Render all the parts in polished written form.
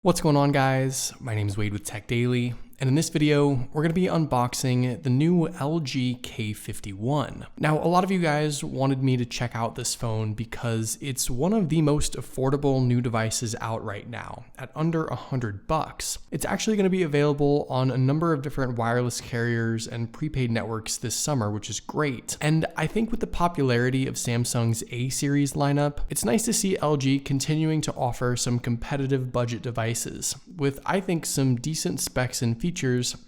What's going on, guys? My name is Wade with TechDaily, and in this video, we're going to be unboxing the new LG K51. Now, a lot of you guys wanted me to check out this phone because it's one of the most affordable new devices out right now, at under $100. It's actually going to be available on a number of different wireless carriers and prepaid networks this summer, which is great. And I think with the popularity of Samsung's A series lineup, it's nice to see LG continuing to offer some competitive budget devices with, I think, some decent specs and features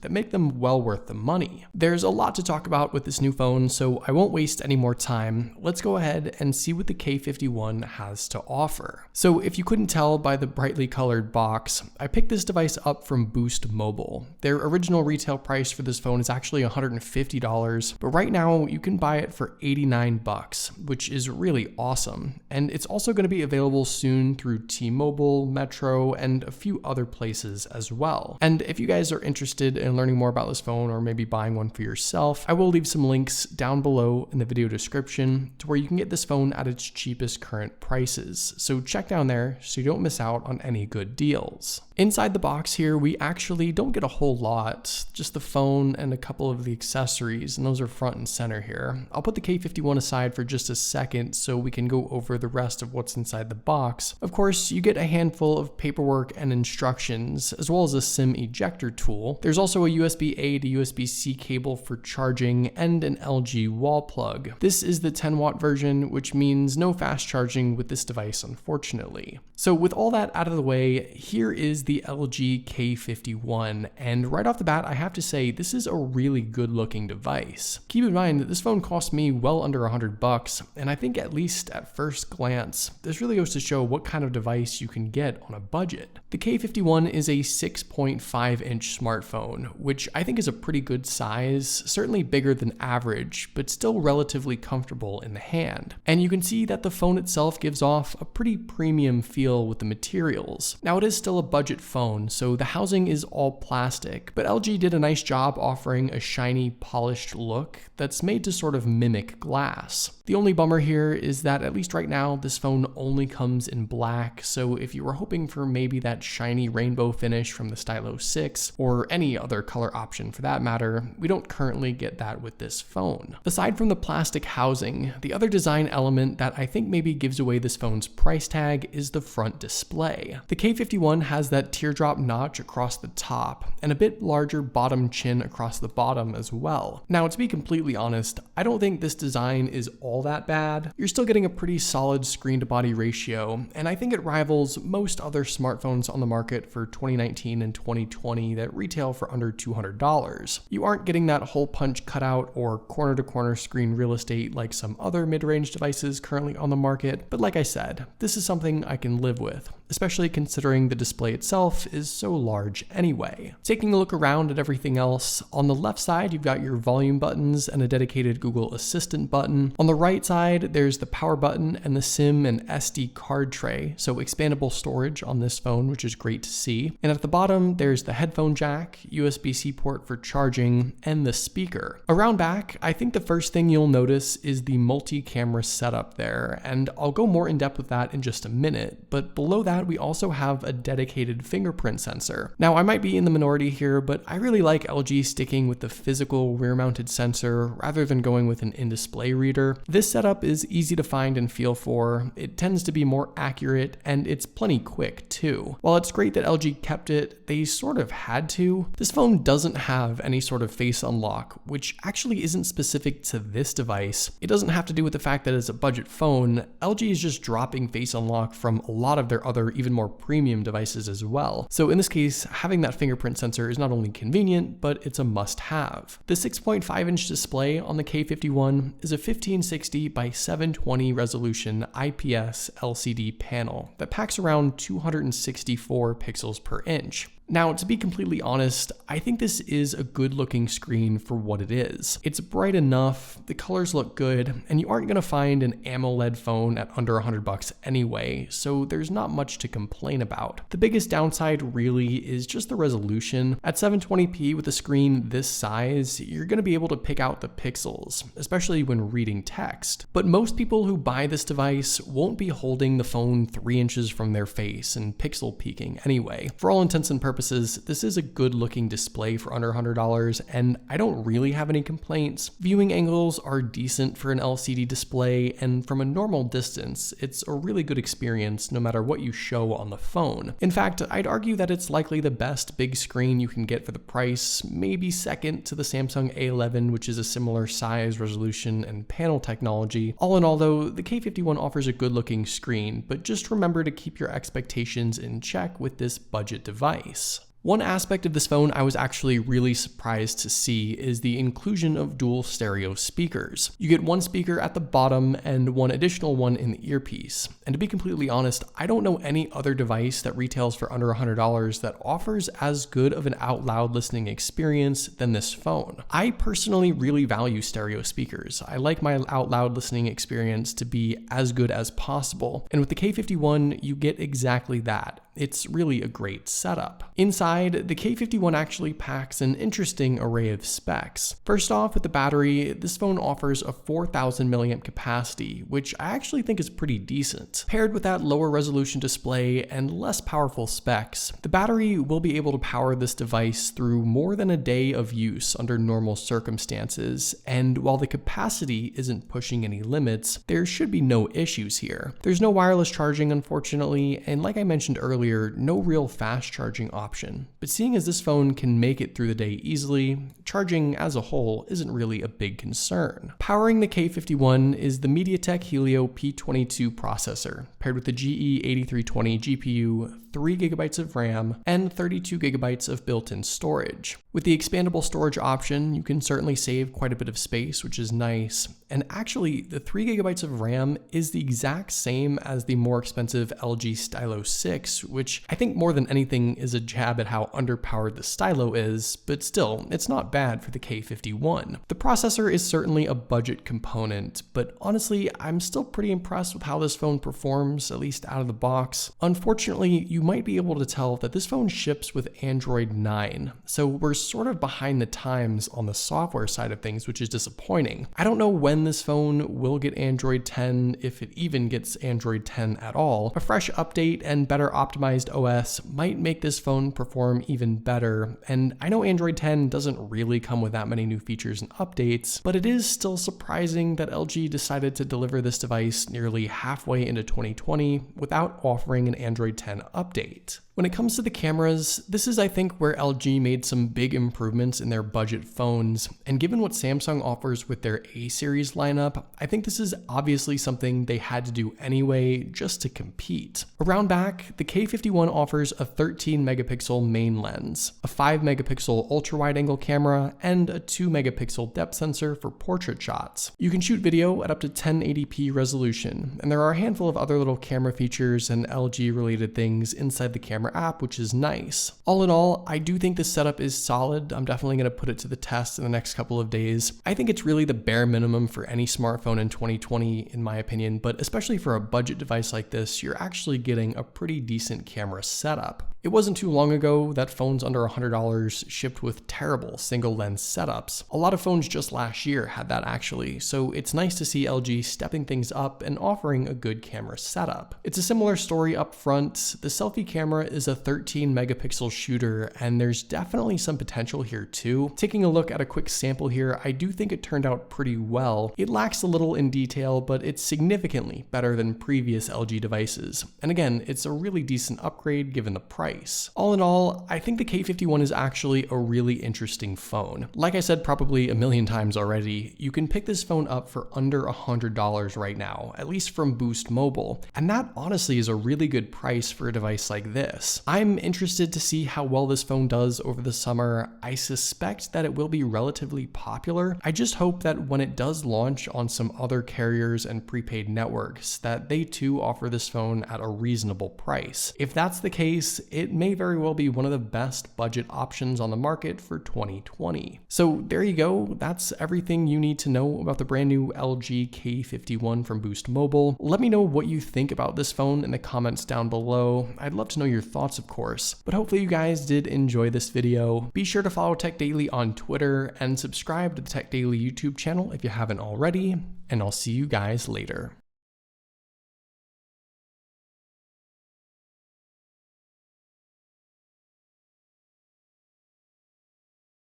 that make them well worth the money. There's a lot to talk about with this new phone, so I won't waste any more time. Let's go ahead and see what the K51 has to offer. So if you couldn't tell by the brightly colored box, I picked this device up from Boost Mobile. Their original retail price for this phone is actually $150, but right now you can buy it for $89, which is really awesome. And it's also going to be available soon through T-Mobile, Metro, and a few other places as well. And if you guys are interested in learning more about this phone or maybe buying one for yourself, I will leave some links down below in the video description to where you can get this phone at its cheapest current prices. So check down there so you don't miss out on any good deals. Inside the box here, we actually don't get a whole lot, just the phone and a couple of the accessories, and those are front and center here. I'll put the K51 aside for just a second so we can go over the rest of what's inside the box. Of course, you get a handful of paperwork and instructions, as well as a SIM ejector tool. There's also a USB-A to USB-C cable for charging and an LG wall plug. This is the 10-watt version, which means no fast charging with this device, unfortunately. So with all that out of the way, here is the LG K51, and right off the bat, I have to say this is a really good looking device. Keep in mind that this phone cost me well under $100, and I think at least at first glance, this really goes to show what kind of device you can get on a budget. The K51 is a 6.5-inch smartphone, which I think is a pretty good size, certainly bigger than average, but still relatively comfortable in the hand. And you can see that the phone itself gives off a pretty premium feel with the materials. Now, it is still a budget phone, so the housing is all plastic, but LG did a nice job offering a shiny, polished look that's made to sort of mimic glass. The only bummer here is that at least right now, this phone only comes in black, so if you were hoping for maybe that shiny rainbow finish from the Stylo 6, or any other color option for that matter, we don't currently get that with this phone. Aside from the plastic housing, the other design element that I think maybe gives away this phone's price tag is the front display. The K51 has that teardrop notch across the top, and a bit larger bottom chin across the bottom as well. Now, to be completely honest, I don't think this design is all that bad. You're still getting a pretty solid screen to body ratio, and I think it rivals most other smartphones on the market for 2019 and 2020 that retail for under $200. You aren't getting that hole punch cutout or corner to corner screen real estate like some other mid-range devices currently on the market, but like I said, this is something I can live with, especially considering the display itself is so large anyway. Taking a look around at everything else, on the left side you've got your volume buttons and a dedicated Google Assistant button. On the right side there's the power button and the SIM and SD card tray, so expandable storage on this phone, which is great to see. And at the bottom there's the headphone jack, USB-C port for charging, and the speaker. Around back, I think the first thing you'll notice is the multi-camera setup there, and I'll go more in depth with that in just a minute, but below that we also have a dedicated fingerprint sensor. Now, I might be in the minority here, but I really like LG sticking with the physical rear-mounted sensor rather than going with an in-display reader. This setup is easy to find and feel for, it tends to be more accurate, and it's plenty quick too. While it's great that LG kept it, they sort of had to. This phone doesn't have any sort of face unlock, which actually isn't specific to this device. It doesn't have to do with the fact that it's a budget phone. LG is just dropping face unlock from a lot of their other even more premium devices as well. So in this case, having that fingerprint sensor is not only convenient, but it's a must-have. The 6.5-inch display on the K51 is a 1560 by 720 resolution IPS LCD panel that packs around 264 pixels per inch. Now, to be completely honest, I think this is a good looking screen for what it is. It's bright enough, the colors look good, and you aren't going to find an AMOLED phone at under $100 anyway, so there's not much to complain about. The biggest downside really is just the resolution. At 720p with a screen this size, you're going to be able to pick out the pixels, especially when reading text. But most people who buy this device won't be holding the phone 3 inches from their face and pixel peaking anyway. For all intents and purposes, this is a good looking display for under $100, and I don't really have any complaints. Viewing angles are decent for an LCD display, and from a normal distance, it's a really good experience no matter what you show on the phone. In fact, I'd argue that it's likely the best big screen you can get for the price, maybe second to the Samsung A11, which is a similar size, resolution, and panel technology. All in all though, the K51 offers a good looking screen, but just remember to keep your expectations in check with this budget device. One aspect of this phone I was actually really surprised to see is the inclusion of dual stereo speakers. You get one speaker at the bottom and one additional one in the earpiece. And to be completely honest, I don't know any other device that retails for under $100 that offers as good of an out loud listening experience than this phone. I personally really value stereo speakers. I like my out loud listening experience to be as good as possible. And with the K51, you get exactly that. It's really a great setup. Inside, the K51 actually packs an interesting array of specs. First off, with the battery, this phone offers a 4,000 mAh capacity, which I actually think is pretty decent. Paired with that lower resolution display and less powerful specs, the battery will be able to power this device through more than a day of use under normal circumstances, and while the capacity isn't pushing any limits, there should be no issues here. There's no wireless charging, unfortunately, and like I mentioned earlier, no real fast charging option. But seeing as this phone can make it through the day easily, charging as a whole isn't really a big concern. Powering the K51 is the MediaTek Helio P22 processor, paired with the GE8320 GPU, 3GB of RAM, and 32GB of built-in storage. With the expandable storage option, you can certainly save quite a bit of space, which is nice. And actually, the 3GB of RAM is the exact same as the more expensive LG Stylo 6, which I think more than anything is a jab at how underpowered the Stylo is, but still, it's not bad for the K51. The processor is certainly a budget component, but honestly, I'm still pretty impressed with how this phone performs, at least out of the box. Unfortunately, you might be able to tell that this phone ships with Android 9, so we're sort of behind the times on the software side of things, which is disappointing. I don't know when this phone will get Android 10, if it even gets Android 10 at all. A fresh update and better optimized OS might make this phone perform even better, and I know Android 10 doesn't really come with that many new features and updates, but it is still surprising that LG decided to deliver this device nearly halfway into 2020 without offering an Android 10 update. When it comes to the cameras, this is I think where LG made some big improvements in their budget phones, and given what Samsung offers with their A-series lineup, I think this is obviously something they had to do anyway just to compete. Around back, the K51 offers a 13 megapixel main lens, a 5 megapixel ultra-wide angle camera, and a 2 megapixel depth sensor for portrait shots. You can shoot video at up to 1080p resolution, and there are a handful of other little camera features and LG related things inside the camera app, which is nice. All in all, I do think this setup is solid. I'm definitely going to put it to the test in the next couple of days. I think it's really the bare minimum for any smartphone in 2020, in my opinion, but especially for a budget device like this, you're actually getting a pretty decent camera setup. It wasn't too long ago that phones under $100 shipped with terrible single lens setups. A lot of phones just last year had that actually, so it's nice to see LG stepping things up and offering a good camera setup. It's a similar story up front. The selfie camera is a 13 megapixel shooter, and there's definitely some potential here too. Taking a look at a quick sample here, I do think it turned out pretty well. It lacks a little in detail, but it's significantly better than previous LG devices. And again, it's a really decent upgrade given the price. All in all, I think the K51 is actually a really interesting phone. Like I said probably a million times already, you can pick this phone up for under $100 right now, at least from Boost Mobile. And that honestly is a really good price for a device like this. I'm interested to see how well this phone does over the summer. I suspect that it will be relatively popular. I just hope that when it does launch on some other carriers and prepaid networks, that they too offer this phone at a reasonable price. If that's the case, it it may very well be one of the best budget options on the market for 2020. So there you go. That's everything you need to know about the brand new LG K51 from Boost Mobile. Let me know what you think about this phone in the comments down below. I'd love to know your thoughts, of course. But hopefully you guys did enjoy this video. Be sure to follow TechDaily on Twitter and subscribe to the TechDaily YouTube channel if you haven't already, and I'll see you guys later.